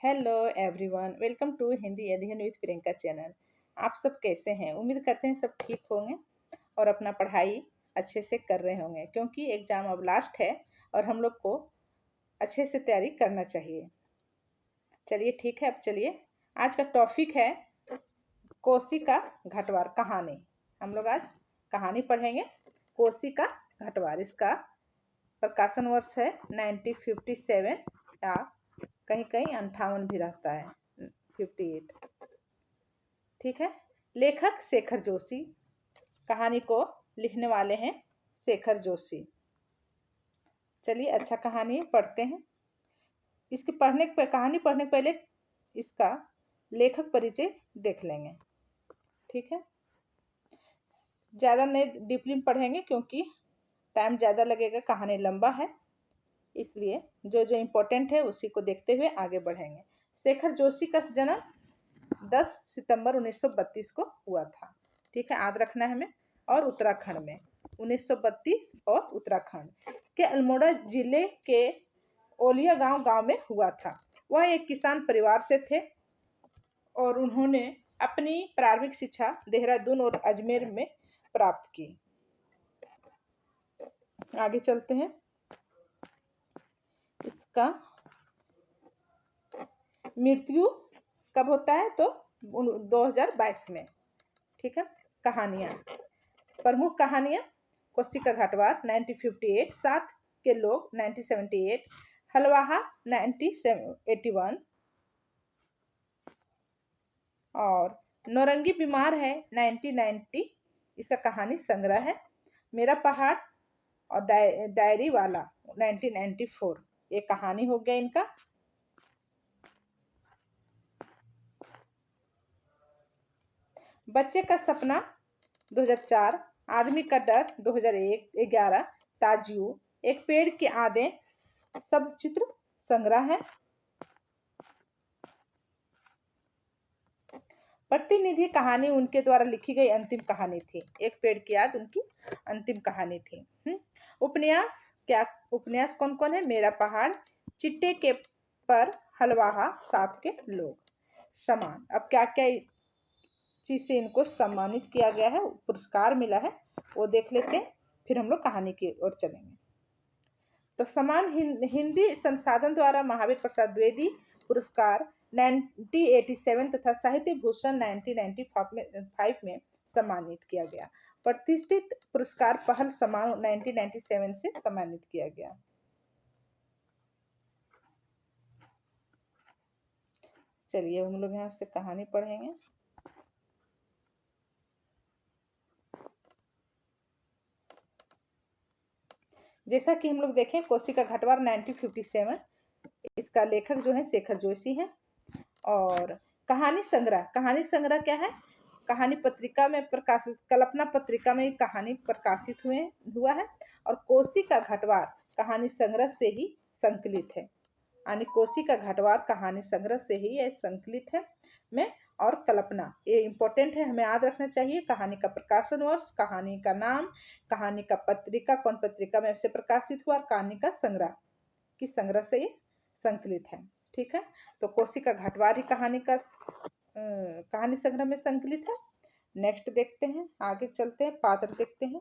Hello everyone, welcome to Hindi अध्ययन with Priyanka channel. आप सब कैसे हैं? उम्मीद करते हैं सब ठीक होंगे और अपना पढ़ाई अच्छे से कर रहे होंगे, क्योंकि एग्ज़ाम अब लास्ट है और हम लोग को अच्छे से तैयारी करना चाहिए। चलिए ठीक है, अब चलिए आज का टॉपिक है कोसी का घटवार कहानी। हम लोग आज कहानी पढ़ेंगे कोसी का घटवार। इसका प्रकाशन वर्ष है 1957 या कहीं कहीं 58 भी रहता है, 58। ठीक है। लेखक शेखर जोशी, कहानी को लिखने वाले हैं शेखर जोशी। चलिए अच्छा कहानी पढ़ते हैं। इसके कहानी पढ़ने के पहले इसका लेखक परिचय देख लेंगे। ठीक है। ज़्यादा नहीं डीपली पढ़ेंगे क्योंकि टाइम ज़्यादा लगेगा, कहानी लंबा है, इसलिए जो जो इम्पोर्टेंट है उसी को देखते हुए आगे बढ़ेंगे। शेखर जोशी का जन्म 10 सितंबर 1932 को हुआ था। ठीक है, याद रखना है हमें। और उत्तराखंड में 1932 और उत्तराखंड के अल्मोड़ा जिले के ओलिया गांव में हुआ था। वह एक किसान परिवार से थे और उन्होंने अपनी प्रारंभिक शिक्षा देहरादून और अजमेर में प्राप्त की। आगे चलते हैं। इसका मृत्यु कब होता है? तो 2022 में। ठीक है। कहानियाँ, प्रमुख कहानियाँ: कोसी का घाटवार 1958, साथ के लोग 1978, हलवाहा 1981 और नौरंगी बीमार है 1990। इसका कहानी संग्रह है। मेरा पहाड़ और डायरी वाला 1994। ये कहानी हो गया इनका। बच्चे का सपना 2004, आदमी का डर 2011, ताजियो, एक पेड़ के आधे शब्द चित्र संग्रह है। प्रतिनिधि कहानी उनके द्वारा लिखी गई अंतिम कहानी थी। एक पेड़ की याद उनकी अंतिम कहानी थी। उपन्यास क्या? उपन्यास कौन कौन है? मेरा पहाड़, चिट्टे के पर, हलवाहा, साथ के लोग। सम्मान, अब क्या क्या चीज से इनको सम्मानित किया गया है, पुरस्कार मिला है, वो देख लेते हैं, फिर हम लोग कहानी की ओर चलेंगे। तो सम्मान हिंदी संसाधन द्वारा महावीर प्रसाद द्विवेदी पुरस्कार 1987 तथा साहित्य भूषण 1995 में सम्मानित किया गया। प्रतिष्ठित पुरस्कार पहल सम्मान 1997 से सम्मानित किया गया। चलिए हम लोग यहाँ से कहानी पढ़ेंगे। जैसा कि हम लोग देखें, कोसी का घाटवार 1957, इसका लेखक जो है शेखर जोशी है। और कहानी संग्रह क्या है? कहानी पत्रिका में प्रकाशित, कल्पना पत्रिका में कहानी प्रकाशित हुआ है। और कोसी का घाटवार कहानी संग्रह से ही संकलित है, यानी कोसी का घाटवार कहानी संग्रह से ही यह संकलित है में। और कल्पना, ये इंपॉर्टेंट है, हमें याद रखना चाहिए। कहानी का प्रकाशन वर्ष, कहानी का नाम, कहानी का पत्रिका, कौन पत्रिका में से प्रकाशित हुआ, कहानी का संग्रह, किस संग्रह से ये संकलित है। ठीक है। तो कोसी का घाटवार ही कहानी संग्रह में संकलित है। नेक्स्ट देखते हैं, आगे चलते हैं, पात्र देखते हैं।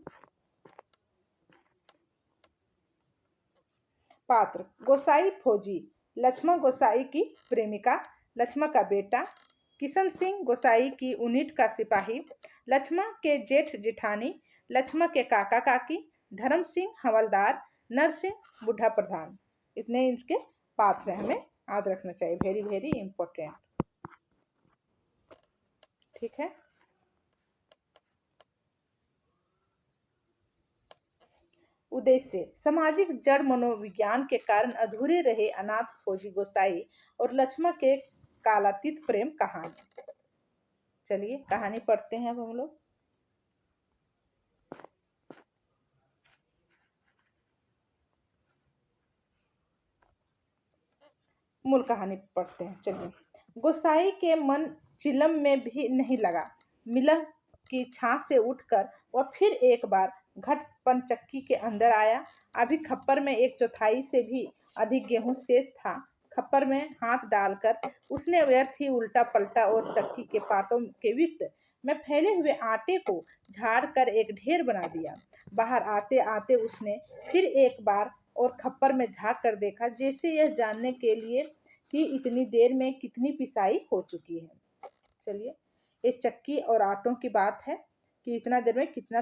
पात्र: गोसाई फौजी, लक्ष्मण गोसाई की प्रेमिका, लक्ष्मण का बेटा, किशन सिंह गोसाई की यूनिट का सिपाही, लक्ष्मण के जेठ जेठानी, लक्ष्मण के काका काकी, धर्म सिंह हवलदार, नरसिंह बुढ़ा प्रधान। इतने इसके पात्र हैं, हमें याद रखना चाहिए, वेरी वेरी इंपॉर्टेंट। ठीक है। उद्देश्य: सामाजिक जड़ मनोविज्ञान के कारण अधूरे रहे अनाथ फौजी गोसाई और लक्ष्मण के कालातीत प्रेम कहानी। चलिए कहानी पढ़ते हैं अब हम लोग। मूल कहानी पढ़ते हैं। चलिए। गोसाई के मन चिलम में भी नहीं लगा। मिलह की छां से उठकर वह फिर एक बार घट पंचक्की के अंदर आया। अभी खप्पर में 1/4 से भी अधिक गेहूं शेष था। खप्पर में हाथ डालकर उसने व्यर्थ ही उल्टा पलटा और चक्की के पाटों के विक्त में फैले हुए आटे को झाड़ कर एक ढेर बना दिया। बाहर आते आते उसने फिर एक बार और खप्पर में झांक कर देखा, जैसे यह जानने के लिए कि इतनी देर में कितनी पिसाई हो चुकी है। चलिए, ये चक्की और आटों की बात है कि इतना देर में कितना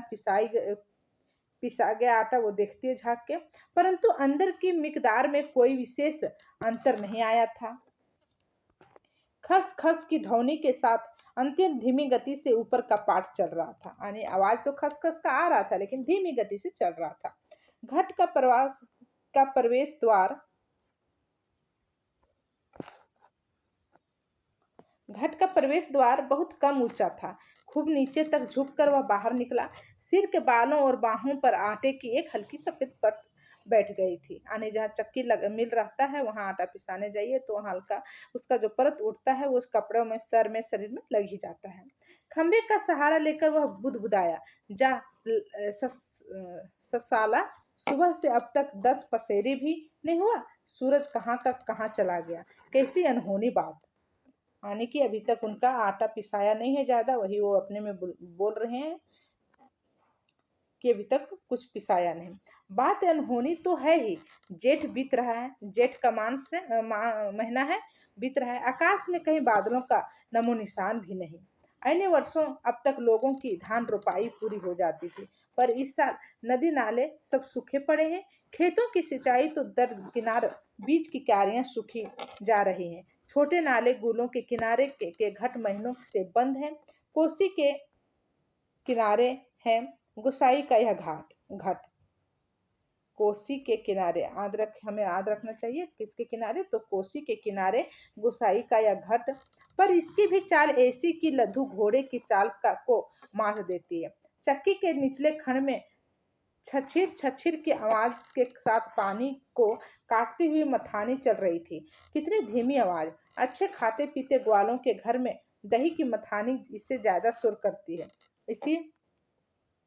पिसा गया आटा, वो देखती है झांक के, परंतु अंदर की मिकदार में कोई विशेष अंतर नहीं आया था। खस खस की ध्वनि के साथ अत्यंत धीमी गति से ऊपर का पाठ चल रहा था। यानी आवाज तो खस खस का आ रहा था, लेकिन धीमी गति से चल रहा था। घट का प्रवेश द्वार घट का प्रवेश द्वार बहुत कम ऊंचा था। खूब नीचे तक झुककर वह बाहर निकला। सिर के बालों और बाहों पर आटे की एक हल्की सफेद परत बैठ गई थी। यानी जहाँ मिल रहता है वहां आटा पिसाने जाइए तो वहां हल्का उसका जो परत उठता है वो उस कपड़ों में, सर में, शरीर में लग ही जाता है। खंबे का सहारा लेकर वह बुदबुदाया, जा ससाला, सुबह से अब तक 10 पसेरी भी नहीं हुआ। सूरज कहाँ का कहाँ चला गया। कैसी अनहोनी बात। यानी कि अभी तक उनका आटा पिसाया नहीं है ज्यादा, वही वो अपने में बोल रहे हैं कि अभी तक कुछ पिसाया नहीं। बात अनहोनी तो है ही। जेठ बीत रहा है, जेठ का महीना है, बीत रहा है। आकाश में कहीं बादलों का नमो निशान भी नहीं। अन्य वर्षों अब तक लोगों की धान रोपाई पूरी हो जाती थी, पर इस साल नदी नाले सब सूखे पड़े हैं। खेतों की सिंचाई तो दरकिनार बीज की क्यारियां सूखी जा रही हैं। छोटे नाले गुलों के किनारे के घट महीनों से बंद हैं। कोसी के किनारे है गुसाई का यह घट। कोसी के किनारे हमें याद रखना चाहिए किसके किनारे, तो कोसी के किनारे गुसाई का यह घट। पर इसकी भी चाल ऐसी कि लद्दू घोड़े की चाल को मात देती है। चक्की के निचले खंड में छछिर छछिर की आवाज के साथ पानी को काटती हुई मथानी चल रही थी। कितनी धीमी आवाज। अच्छे खाते पीते ग्वालों के घर में दही की मथानी इससे ज्यादा शोर करती है। इसी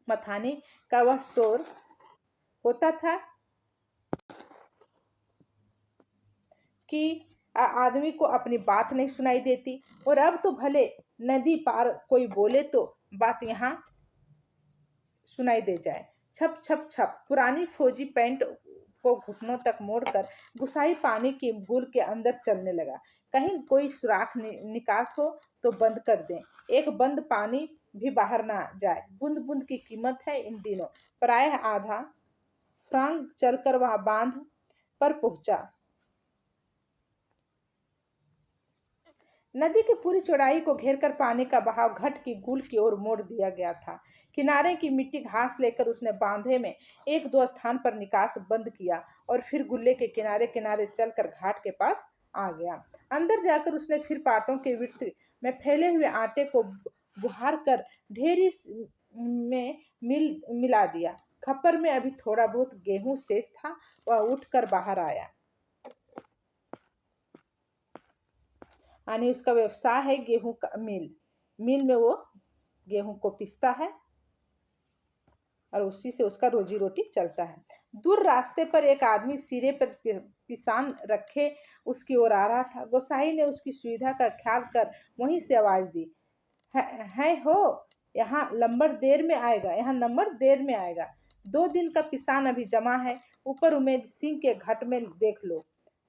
मथानी का वह शोर होता था कि आदमी को अपनी बात नहीं सुनाई देती। और अब तो भले नदी पार कोई बोले तो बात यहाँ सुनाई दे जाए। छप छप छप। पुरानी फौजी पैंट को घुटनों तक मोड़कर गुसाई पानी की बूल के अंदर चलने लगा। कहीं कोई सुराख निकास हो तो बंद कर दें, एक बंद पानी भी बाहर ना जाए। बूंद बूंद की कीमत है इन दिनों। प्रायः आधा फ्रांग चलकर वह बांध पर पहुंचा। नदी की पूरी चौड़ाई को घेरकर पानी का बहाव घट की गुल की ओर मोड़ दिया गया था। किनारे की मिट्टी घास लेकर उसने बांधे में एक दो स्थान पर निकास बंद किया और फिर गुल्ले के किनारे किनारे चलकर घाट के पास आ गया। अंदर जाकर उसने फिर पाटों के विर्त में फैले हुए आटे को बुहार कर ढेरी में मिला दिया। खप्पर में अभी थोड़ा बहुत गेहूं शेष था। वह उठकर बाहर आया। यानी उसका व्यवसाय है गेहूं का मिल। मिल में वो गेहूं को पीसता है और उसी से उसका रोजी रोटी चलता है। दूर रास्ते पर एक आदमी सिरे पर पिसान रखे उसकी ओर आ रहा था। गोसाई ने उसकी सुविधा का ख्याल कर वहीं से आवाज दी, है हो, यहाँ नंबर देर में आएगा। 2 दिन का पिसान अभी जमा है, ऊपर उमेद सिंह के घट में देख लो।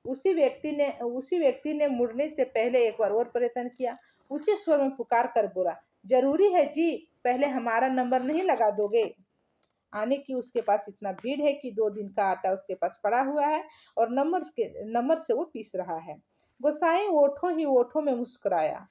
उसी व्यक्ति ने मुड़ने से पहले एक बार और प्रयत्न किया। ऊंचे स्वर में पुकार कर बोला, जरूरी है जी, पहले हमारा नंबर नहीं लगा दोगे? आने की उसके पास इतना भीड़ है कि 2 दिन का आटा उसके पास पड़ा हुआ है और नंबर से वो पीस रहा है। गोसाई ओठों ही ओठों में मुस्कुराया।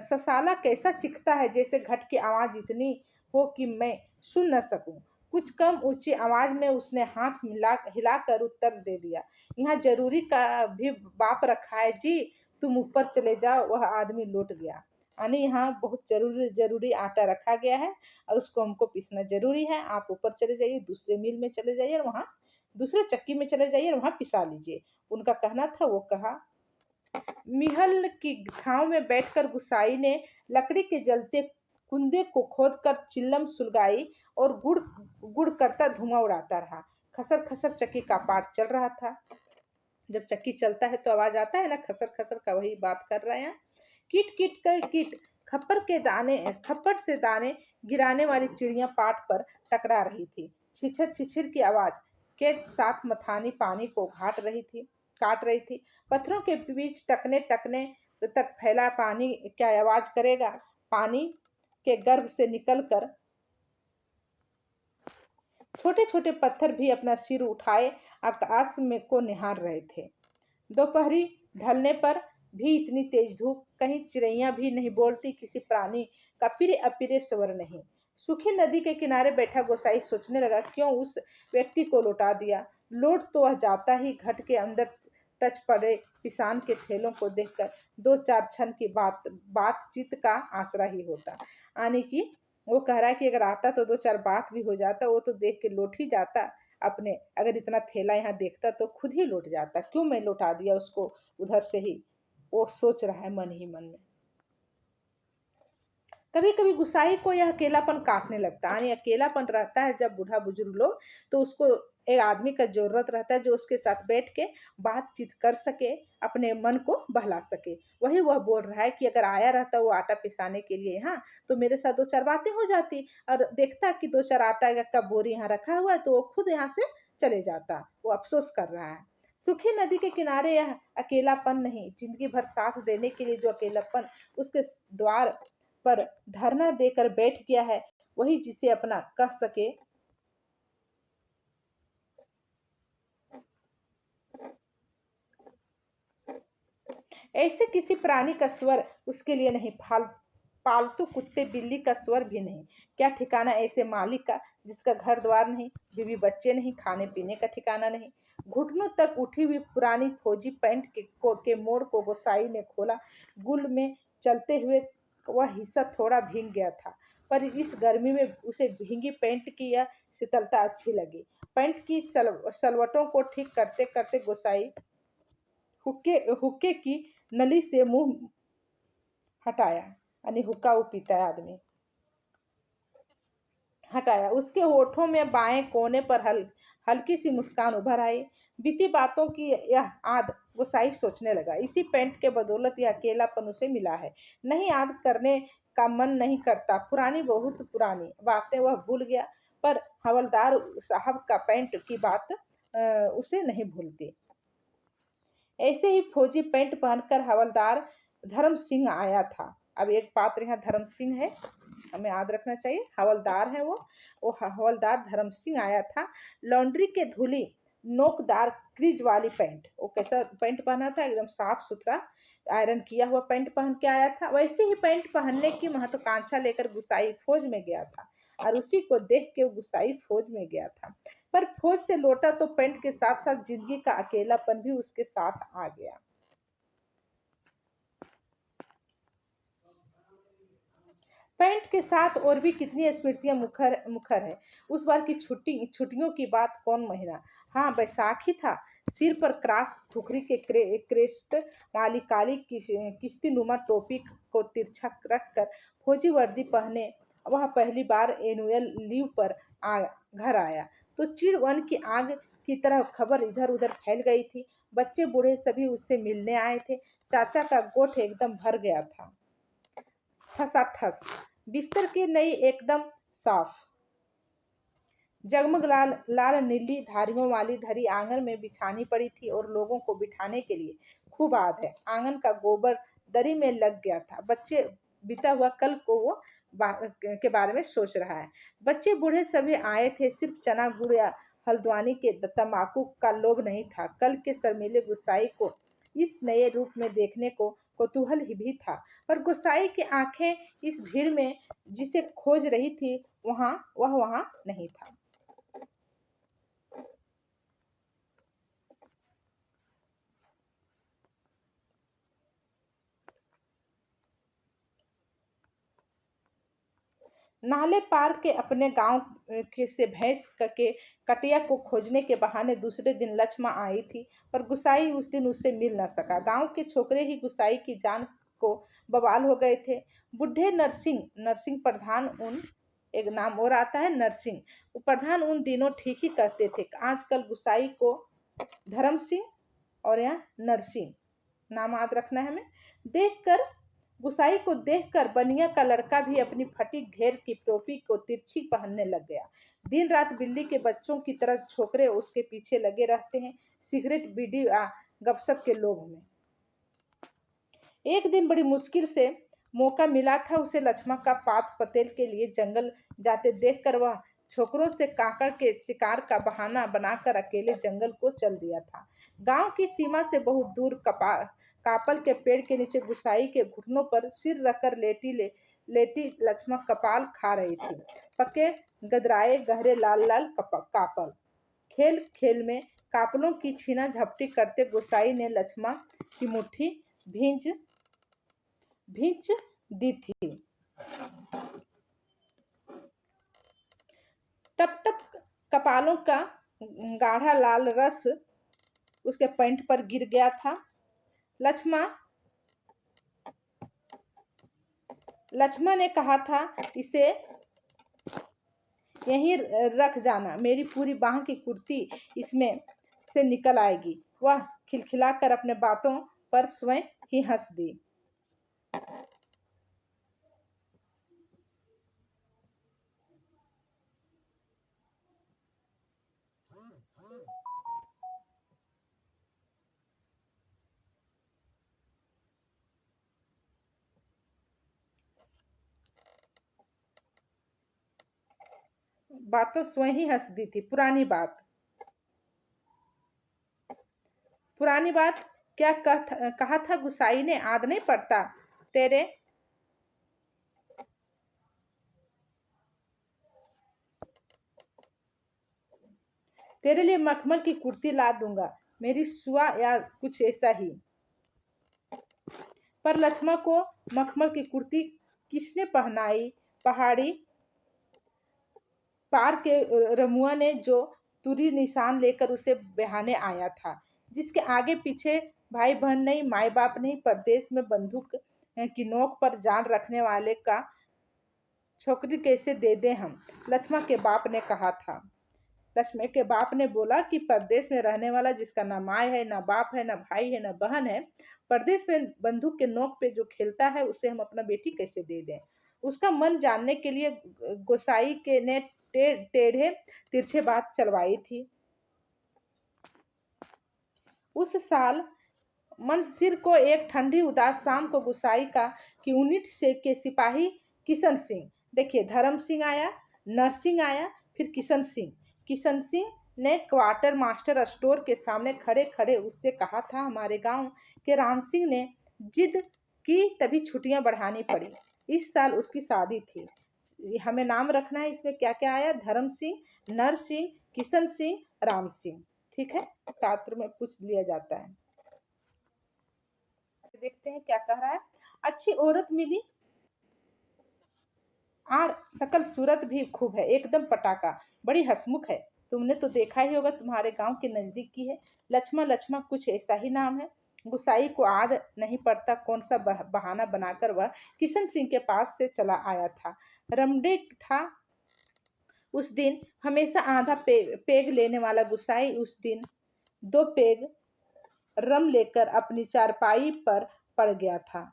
ससाला कैसा चिखता है, जैसे घट की आवाज इतनी हो कि मैं सुन न सकूं। कुछ कम ऊंची आवाज में उसने हाथ हिलाकर उत्तर दे दिया, यहाँ जरूरी का भी बाप रखा है जी, तुम ऊपर चले जाओ। वह आदमी लौट गया। यानी यहाँ बहुत जरूरी आटा रखा गया है और उसको हमको पीसना जरूरी है। आप ऊपर चले जाइए, दूसरे मिल में चले जाइए और वहाँ दूसरे चक्की में चले जाइए और वहाँ पिसा लीजिए। उनका कहना था, वो कहा। मिहल की छांव में बैठकर गुसाई ने लकड़ी के जलते कुंदे को खोदकर चिल्लम सुलगाई और गुड़ गुड़ करता धुआं उड़ाता रहा। खसर खसर चक्की का पाठ चल रहा था। जब चक्की चलता है तो आवाज आता है ना, खसर खसर का, वही बात कर रहे हैं। किट किट कर किट, खप्पर से दाने गिराने वाली चिड़िया पाट पर टकरा रही थी। छिछर छिछर की आवाज के साथ मथानी पानी को काट रही थी। पत्थरों के बीच टकने टकने तक फैला पानी क्या आवाज करेगा। पानी के गर्भ से निकलकर छोटे छोटे पत्थर भी अपना सिर उठाए आकाश में को निहार रहे थे। दोपहरी ढलने पर भी इतनी तेज धूप, कहीं चिड़ैया भी नहीं बोलती, किसी प्राणी का पिरे अपिरे स्वर नहीं। सूखी नदी के किनारे बैठा गोसाई सोचने लगा, क्यों उस व्यक्ति को लौटा दिया। लौट तो वह जाता ही घट के अंदर टच पड़े किसान के थैलों को देखकर दो चार क्षण की बातचीत का आसरा ही होता। आने की वो कह रहा है कि अगर आता तो दो चार बात भी हो जाता, वो तो देख के लौट ही जाता। अपने अगर इतना थैला यहाँ देखता तो खुद ही लौट जाता, क्यों मैं लौटा दिया उसको उधर से ही, वो सोच रहा है मन ही मन में। कभी कभी गुसाई को यह अकेलापन काटने लगता है। यानी अकेलापन रहता है जब बूढ़ा बुजुर्ग लोग, तो उसको एक आदमी का जरूरत रहता है जो उसके साथ बैठ के बातचीत कर सके, अपने मन को बहला सके। वही वह बोल रहा है कि अगर आया रहता वो आटा पिसाने के लिए यहाँ, तो मेरे साथ दो चार बातें हो जाती, और देखता कि दो चार आटा का बोरी यहाँ रखा हुआ है तो वो खुद यहाँ से चले जाता। वो अफसोस कर रहा है। सूखी नदी के किनारे यह अकेलापन नहीं, जिंदगी भर साथ देने के लिए जो अकेलापन उसके द्वार पर धरना देकर बैठ गया है, वही जिसे अपना कह सके। ऐसे किसी प्राणी का स्वर उसके लिए नहीं, पालतू कुत्ते बिल्ली का स्वर भी नहीं। क्या ठिकाना ऐसे मालिक का जिसका घर द्वार नहीं, बीवी बच्चे नहीं, खाने पीने का ठिकाना नहीं। घुटनों तक उठी हुई पुरानी फौजी पैंट के मोड़ को गोसाई ने खोला। गुल में चलते हुए वह हिस्सा थोड़ा भीग गया था, पर इस गर्मी में उसे भीगी पैंट की यह शीतलता अच्छी लगी। पैंट की सलवटों को ठीक करते करते गोसाई हुक्के हुक्के की नली से मुंह हटाया। यानी हुक्का वो पीता है आदमी, हटाया। उसके होठों में बाएं कोने पर हल्की सी मुस्कान उभर आई। बीती बातों की यह आद गुसाई सोचने लगा, इसी पेंट के बदौलत यह अकेलापन उसे मिला है। नहीं, याद करने का मन नहीं करता, पुरानी बहुत पुरानी बातें वह भूल गया, पर हवलदार साहब का पेंट की बात उसे नहीं भूलती। ऐसे ही फौजी पैंट पहनकर हवलदार धर्म सिंह आया था। अब एक पात्र यहाँ धर्म सिंह है, हमें याद रखना चाहिए, हवलदार है वो हवलदार धर्म सिंह आया था। लॉन्ड्री के धुली नोकदार क्रीज वाली पैंट, वो कैसा पैंट पहना था, एकदम साफ सुथरा आयरन किया हुआ पैंट पहन के आया था। वैसे ही पैंट पहनने की महत्वाकांक्षा लेकर गुसाई फौज में गया था, और उसी को देख के वो गुसाई फौज में गया था। पर फौज से लौटा तो पेंट के साथ साथ जिंदगी का अकेलापन भी उसके साथ आ गया। पेंट के साथ और भी कितनी स्मृतियां मुखर मुखर है। उस बार की छुट्टियों की बात, कौन महीना, हाँ बैसाखी था। सिर पर क्रास खुखरी के क्रेस्ट वाली काली किश्ती नुमा टोपी को तिरछा रखकर फौजी वर्दी पहने वह पहली बार एनुअल लीव पर घर आया तो चिड़ वन की आग की तरह खबर इधर उधर फैल गई थी। बच्चे बूढ़े सभी उससे मिलने आए थे। चाचा का गोठ एकदम भर गया था, ठसाठस। बिस्तर की नई एकदम साफ जगमग लाल लाल नीली धारियों वाली धरी आंगन में बिछानी पड़ी थी, और लोगों को बिठाने के लिए खूब आद है। आंगन का गोबर दरी में लग गया था। बच्चे बीता हुआ कल को वो के बारे में सोच रहा है। बच्चे बूढ़े सभी आए थे, सिर्फ चना गुड़ या हल्द्वानी के तंबाकू का लोभ नहीं था। कल के शर्मीले गुस्साई को इस नए रूप में देखने को कौतूहल ही भी था, पर गुस्साई की आंखें इस भीड़ में जिसे खोज रही थी वह वहां नहीं था। नाले पार के अपने गांव के से भैंस के कटिया को खोजने के बहाने दूसरे दिन लक्ष्मा आई थी, पर गुसाई उस दिन उससे मिल न सका। गांव के छोकरे ही गुसाई की जान को बवाल हो गए थे। बुढ़े नरसिंह नरसिंह प्रधान उन एक नाम और आता है नरसिंह। वो प्रधान उन दिनों ठीक ही कहते थे। आजकल गुसाई को धर्म सिंह और यहाँ नरसिंह नाम याद रखना है हमें। देखकर गुसाई को देखकर बनिया का लड़का भी अपनी फटी घेर की टोपी को तिरछी पहनने लग गया। दिन रात बिल्ली के बच्चों की तरह छोकरे उसके पीछे लगे रहते हैं, सिगरेट बीड़ी गपशप के लोभ में। एक दिन बड़ी मुश्किल से मौका मिला था उसे। लक्ष्मण का पात पतेल के लिए जंगल जाते देखकर वह छोकरों से काकड़ के शिकार का बहाना बनाकर अकेले जंगल को चल दिया था। गांव की सीमा से बहुत दूर कापल के पेड़ के नीचे गुसाई के घुटनों पर सिर रखकर लेटी लक्ष्मण कपाल खा रही थी। पक्के गदराए गहरे लाल लाल कापल। खेल खेल में कापलों की छीना झपटी करते गुसाई ने लक्ष्मण की मुट्ठी भींच दी थी। टप टप कपालों का गाढ़ा लाल रस उसके पैंट पर गिर गया था। लक्ष्मण ने कहा था, इसे यहीं रख जाना, मेरी पूरी बाह की कुर्ती इसमें से निकल आएगी। वह खिलखिलाकर अपने बातों पर स्वयं ही हंस दी। बातों स्वयं ही हंस दी थी। पुरानी बात क्या कहा था गुसाई ने, याद नहीं पड़ता तेरे? तेरे लिए मखमल की कुर्ती ला दूंगा, मेरी सुआ या कुछ ऐसा ही। पर लक्ष्मण को मखमल की कुर्ती किसने पहनाई? पहाड़ी पार के रमुआ ने, जो तुरी निशान लेकर उसे बहाने आया था, जिसके आगे पीछे भाई बहन नहीं, माई बाप नहीं, परदेश में बंदूक की नोक पर जान रखने वाले का छोकरी कैसे दे दे हम? लक्ष्मण के बाप ने कहा था। लक्ष्मण के बाप ने बोला कि परदेश में रहने वाला जिसका ना माँ है, ना बाप है, ना भाई है, ना बहन है, परदेश में बंदूक के नोक पे जो खेलता है, उसे हम अपना बेटी कैसे दे दें? उसका मन जानने के लिए गोसाई के ने टेढ़े तिरछे बात चलवाई थी। उस साल मनसिर को एक ठंडी उदास शाम को गुसाई का यूनिट से के सिपाही किशन सिंह, देखिए धर्म सिंह आया, नरसिंह आया, फिर किशन सिंह ने क्वार्टर मास्टर स्टोर के सामने खड़े खड़े उससे कहा था, हमारे गांव के राम सिंह ने जिद की तभी छुट्टियां बढ़ानी पड़ी। इस साल उसकी शादी थी। हमें नाम रखना है, इसमें क्या क्या आया? धर्म सिंह, नर सिंह, किशन सिंह, राम सिंह। ठीक है, छात्र में पूछ लिया जाता है। देखते हैं क्या कह रहा है। अच्छी औरत मिली और सकल सूरत भी खूब है, एकदम पटाखा, बड़ी हंसमुख है। तुमने तो देखा ही होगा, तुम्हारे गांव के नजदीक की है। लक्ष्मण कुछ ऐसा ही नाम है। गुसाई को याद नहीं पड़ता कौन सा बहाना बनाकर वह किशन सिंह के पास से चला आया था। रमडे था उस दिन, हमेशा आधा पेग लेने वाला गुसाई उस दिन 2 पेग रम लेकर अपनी चारपाई पर पड़ गया था।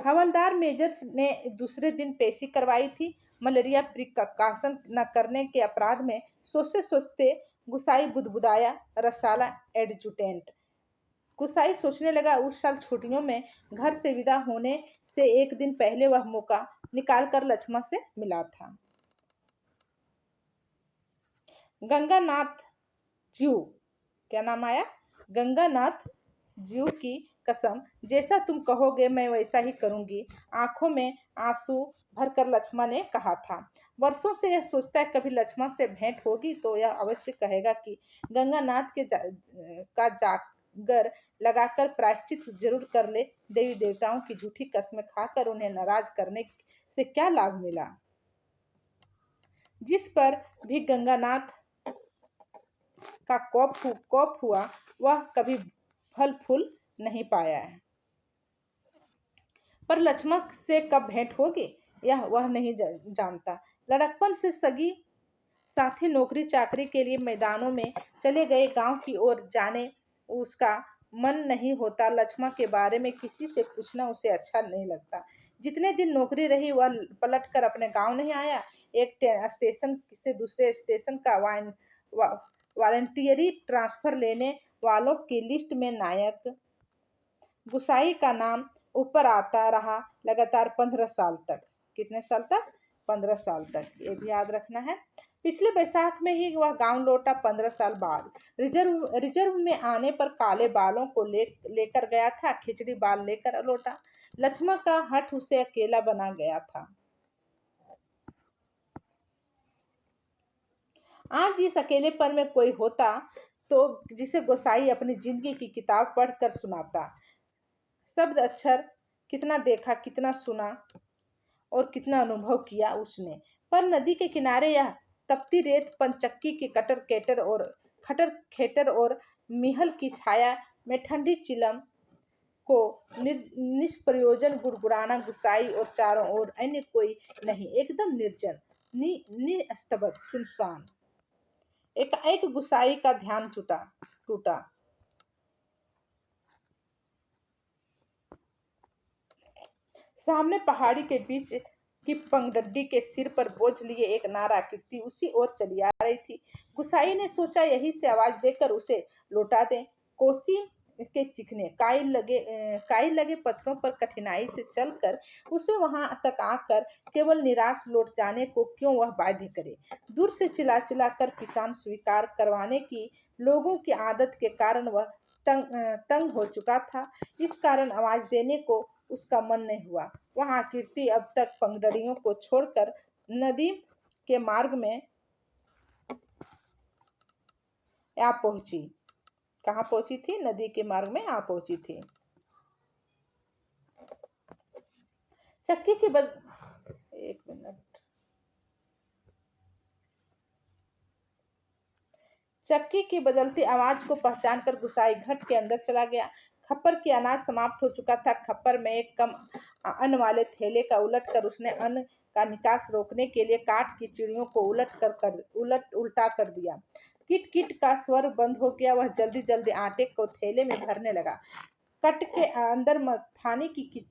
हवलदार मेजर ने दूसरे दिन पेशी करवाई थी। मलेरिया प्रिकॉशन न करने के अपराध में सोचते सोचते गुसाई बुदबुदाया, रसाला एडजुटेंट। गुसाई सोचने लगा, उस साल छुट्टियों में घर से विदा होने से एक दिन पहले वह मौका निकालकर लक्ष्मण से मिला था। गंगानाथ ज्यू, क्या नाम आया? गंगानाथ ज्यू की कसम, जैसा तुम कहोगे मैं वैसा ही करूंगी, आंखों में आंसू भरकर लक्ष्मण ने कहा था। वर्षों से यह सोचता है कभी लक्ष्मण से भेंट होगी तो यह अवश्य कहेगा कि गंगानाथ का जागर लगाकर प्रायश्चित जरूर कर ले। देवी देवताओं की झूठी कसमें खाकर उन्हें नाराज करने से क्या लाभ मिला? जिस पर भी गंगानाथ का कोप हुआ, वह कभी फल फूल नहीं पाया है। पर लक्ष्मण से कब भेंट होगी यह वह नहीं जानता। लड़कपन से सगी साथी नौकरी चाकरी के लिए मैदानों में चले गए, गांव की ओर जाने उसका मन नहीं होता। लक्ष्मण के बारे में किसी से पूछना उसे अच्छा नहीं लगता। जितने दिन नौकरी रही वह पलट कर अपने गांव नहीं आया। एक स्टेशन से दूसरे स्टेशन का वॉलंटियरी ट्रांसफर लेने वालों की लिस्ट में नायक गुसाई का नाम ऊपर आता रहा लगातार 15 साल तक। कितने साल तक? 15 साल तक, ये भी याद रखना है। पिछले बैसाख में ही वह गांव लौटा 15 साल बाद। रिजर्व में आने पर काले बालों को लेकर गया था, खिचड़ी बाल लेकर लौटा। लक्ष्मण का हठ उसे अकेला बना गया था। आज इस अकेलेपन में कोई होता तो जिसे गोसाई अपनी जिंदगी की किताब पढ़कर सुनाता। शब्द अक्षर कितना देखा, कितना सुना और कितना अनुभव किया उसने। पर नदी के किनारे यह तपती रेत, पंचक्की के कटर केटर और खटर खेटर और मिहल की छाया में ठंडी चिलम को निष्प्रयोजन गुड़गुड़ाना गुसाई और चारों ओर अन्य कोई नहीं, एकदम निर्जन, निस्तब्ध, सुनसान। एक गुसाई का ध्यान टूटा। सामने पहाड़ी के बीच की पगडंडी के सिर पर बोझ लिए एक नार आकृति उसी ओर चली आ रही थी। गुसाई ने सोचा यही से आवाज देकर उसे लौटा दें। कोसी के चिकने काई लगे पत्थरों पर कठिनाई से चलकर उसे वहां तक आकर केवल निराश लौट जाने को क्यों वह बाध्य करे। दूर से चिल्ला चिल्ला कर किसान स्वीकार करवाने की लोगों की आदत के कारण वह तंग हो चुका था। इस कारण आवाज देने को उसका मन नहीं हुआ। वहां कीर्ति अब तक पंगडरियों को छोड़कर नदी के मार्ग में आ पहुंची। कहाँ पहुंची थी? नदी के मार्ग में आ पहुंची थी। चक्की के बद एक मिनट चक्की की बदलती आवाज को पहचान कर गुसाई घट के अंदर चला गया। खप्पर की अनाज समाप्त हो चुका था। खप्पर में एक कम अन्न वाले थैले का उलट कर उसने अन्न का निकास रोकने के लिए काठ की चिड़ियों को उल्टा कर दिया। किट किट का स्वर बंद हो गया। वह जल्दी जल्दी आटे को थैले में भरने लगा। कट के अंदर मथाने की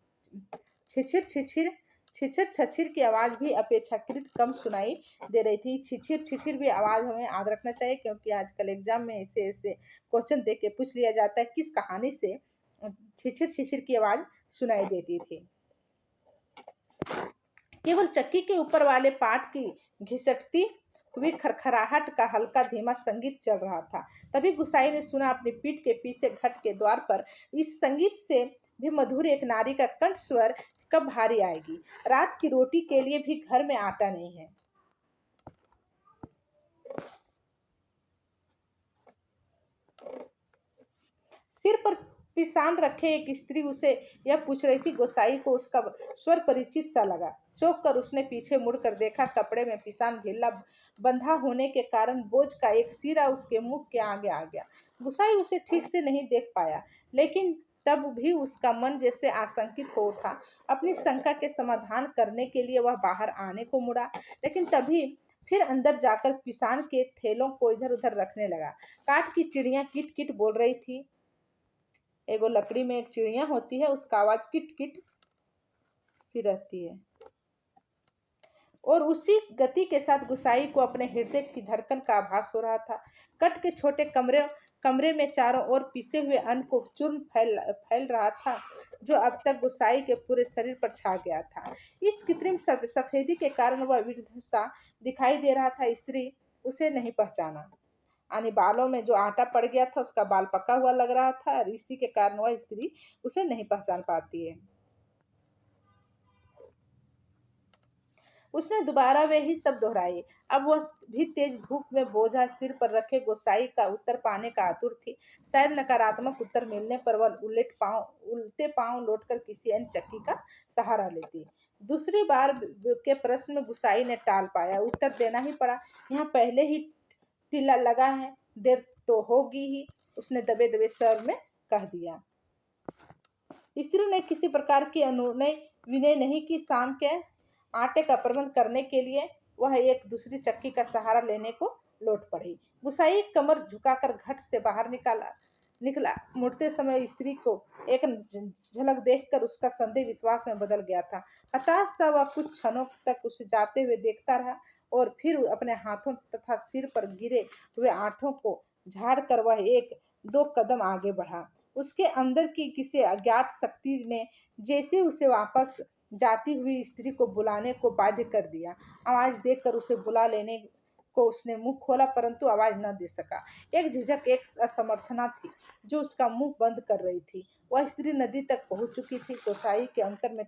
छिछिर छिछिर छिछिर छछिर की आवाज भी अपेक्षाकृत कम सुनाई दे रही थी। छिछिर छिछिर भी आवाज हमें याद रखना चाहिए, क्योंकि आजकल एग्जाम में ऐसे ऐसे क्वेश्चन दे के पूछ लिया जाता है किस कहानी से छिछिर छिछिर की आवाज सुनाई देती थी। केवल चक्की के ऊपर वाले पाट की घिसटती हुई खरखराहट का हल्का धीमा संगीत चल रहा था। तभी गुसाई ने सुना अपनी पीठ के पीछे घट के द्वार पर इस संगीत से भी मधुर एक नारी का कंठ स्वर कब भारी आएगी। रात की रोटी के लिए भी घर में आटा नहीं है। सिर पर पिसान रखे एक स्त्री उसे यह पूछ रही थी। गोसाई को उसका स्वर परिचित सा लगा। चौंक कर उसने पीछे मुड़कर देखा। कपड़े में पिसान ढीला बंधा होने के कारण बोझ का एक सिरा उसके मुख के आगे आ गया। गुसाई उसे ठीक से नहीं देख पाया, लेकिन तब भी उसका मन जैसे आशंकित हो उठा। अपनी शंका के समाधान करने के लिए वह बाहर आने को मुड़ा, लेकिन तभी फिर अंदर जाकर पिसान के थैलों को इधर उधर रखने लगा। काठ की चिड़िया किट किट बोल रही थी। एगो लकड़ी में एक चिड़िया होती है, उसका आवाज किट किट सी रहती है। और उसी गति के साथ गुसाई को अपने हृदय की धड़कन का आभास हो रहा था। कट के छोटे कमरे में चारों ओर पीसे हुए अन्न को चूर्ण फैल रहा था, जो अब तक गुसाई के पूरे शरीर पर छा गया था। इस कृत्रिम सफेदी के कारण वह वृद्ध सा दिखाई दे रहा था। स्त्री उसे नहीं पहचाना। यानी बालों में जो आटा पड़ गया था उसका बाल पका हुआ लग रहा था, और इसी के कारण वह स्त्री उसे नहीं पहचान पाती है। उसने दोबारा वे ही सब दोहराए। अब वह भी तेज धूप में बोझा सिर पर रखे गोसाई का उत्तर पाने का आतुर थी। शायद नकारात्मक उत्तर मिलने पर वह उल्टे पांव लौटकर किसी अन्य चक्की का सहारा लेती। दूसरी बार के प्रश्न में गुसाई ने टाल पाया। उत्तर देना ही पड़ा। यहाँ पहले ही टीला लगा है, देर तो होगी ही, उसने दबे दबे स्वर में कह दिया। स्त्री ने किसी प्रकार की अनुनय विनय नहीं की। शाम के आटे का प्रबंध करने के लिए वह एक दूसरी चक्की का सहारा लेने को लौट पड़ी। गुसाई कमर झुकाकर घट से बाहर निकला। मुड़ते समय स्त्री को एक झलक देखकर उसका संदेह विश्वास में बदल गया था। हताश सा वह कुछ क्षणों तक उसे जाते हुए देखता रहा और फिर अपने हाथों तथा सिर पर गिरे हुए आंठों को झाड़कर वह एक दो कदम आगे बढ़ा। उसके अंदर की किसी अज्ञात शक्ति ने जैसे उसे वापस जाती हुई स्त्री को बुलाने को बाध्य कर दिया। आवाज देकर उसे बुला लेने को उसने मुंह खोला, परंतु आवाज न दे सका। एक झिझक, एक असमर्थना थी जो उसका मुंह बंद कर रही थी। वह स्त्री नदी तक पहुंच चुकी थी। गोसाई के अंतर में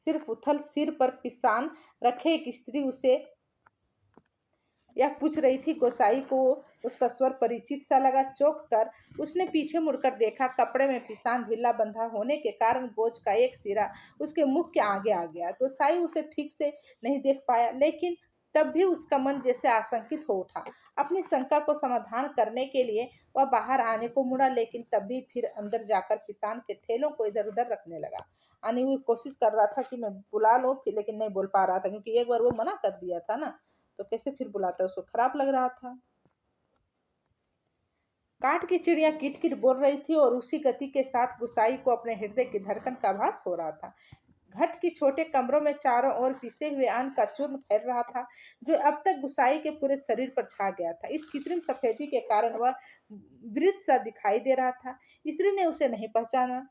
सिर्फ उथल सिर पर पिसान रखे एक स्त्री उसे यह पूछ रही थी। गोसाई को उसका स्वर परिचित सा लगा। चौंक कर उसने पीछे मुड़कर देखा। कपड़े में पिसान ढीला बंधा होने के कारण बोझ का एक सिरा उसके मुख के आगे आ गया। गोसाई उसे ठीक से नहीं देख पाया, लेकिन तब भी उसका मन जैसे आशंकित हो उठा। अपनी शंका को समाधान करने के लिए वह बाहर आने को मुड़ा, लेकिन तब भी फिर अंदर जाकर पिसान के थैलों को इधर उधर रखने लगा। आने की कोशिश कर रहा था कि मैं बुला लूं, फिर लेकिन नहीं बोल पा रहा था, क्योंकि एक बार वो मना कर दिया था ना, तो कैसे फिर बुलाता, उसको खराब लग रहा था। काठ की चिड़िया किट किट बोल रही थी और उसी गति के साथ गुसाई को अपने हृदय की धड़कन का आभास हो रहा था। घट की छोटे कमरों में चारों ओर पिसे हुए अन्न का चूर्ण फैल रहा था, जो अब तक गुसाई के पूरे शरीर पर छा गया था। इस कृत्रिम सफेदी के कारण वह वृद्ध सा दिखाई दे रहा था। स्त्री ने उसे नहीं पहचाना।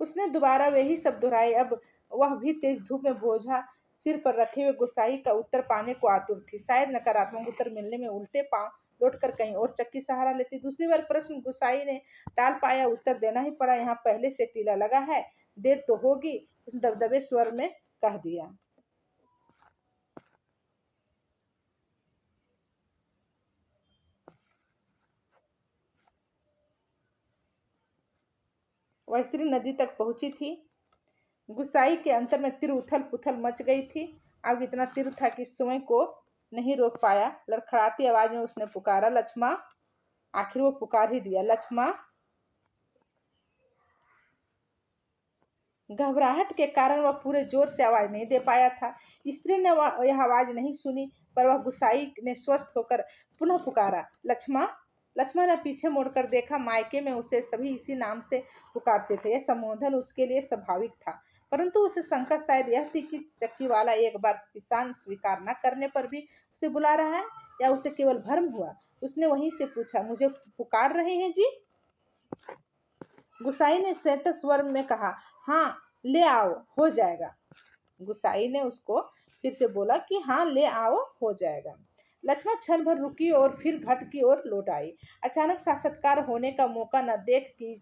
उसने दोबारा वही सब दोहराए। अब वह भी तेज धूप में बोझा सिर पर रखे हुए गुसाई का उत्तर पाने को आतुर थी। शायद नकारात्मक उत्तर मिलने में उल्टे पांव लौटकर कहीं और चक्की सहारा लेती। दूसरी बार प्रश्न गुसाई ने टाल पाया। उत्तर देना ही पड़ा। यहाँ पहले से टीला लगा है, देर तो होगी, उसने दबदबे स्वर में कह दिया। वह स्त्री नदी तक पहुंची थी। गुस्साई के अंतर में तिर उथल पुथल मच गई थी। अब इतना तिर था कि स्वयं को नहीं रोक पाया। लड़खड़ाती आवाज में उसने पुकारा, लक्ष्मा। आखिर वो पुकार ही दिया, लक्ष्मा। घबराहट के कारण वह पूरे जोर से आवाज नहीं दे पाया था। स्त्री ने यह आवाज नहीं सुनी, पर वह गुसाई ने स्वस्थ होकर पुनः पुकारा, लक्ष्मा। लक्ष्मा ने पीछे मुड़कर देखा। मायके में उसे सभी इसी नाम से पुकारते थे। यह संबोधन उसके लिए स्वाभाविक था, परंतु उसे शंका शायद यह थी कि चक्की वाला एक बार किसान स्वीकार न करने पर भी उसे बुला रहा है, या उसे केवल भ्रम हुआ। उसने वहीं से पूछा, मुझे पुकार रहे हैं जी? गुसाई ने सहते स्वर में कहा, हाँ ले आओ, हो जाएगा। गुसाई ने उसको फिर से बोला कि हाँ ले आओ, हो जाएगा। लक्ष्मण क्षण भर रुकी और फिर घट की ओर लौट आई। अचानक साक्षात्कार होने का मौका न देख की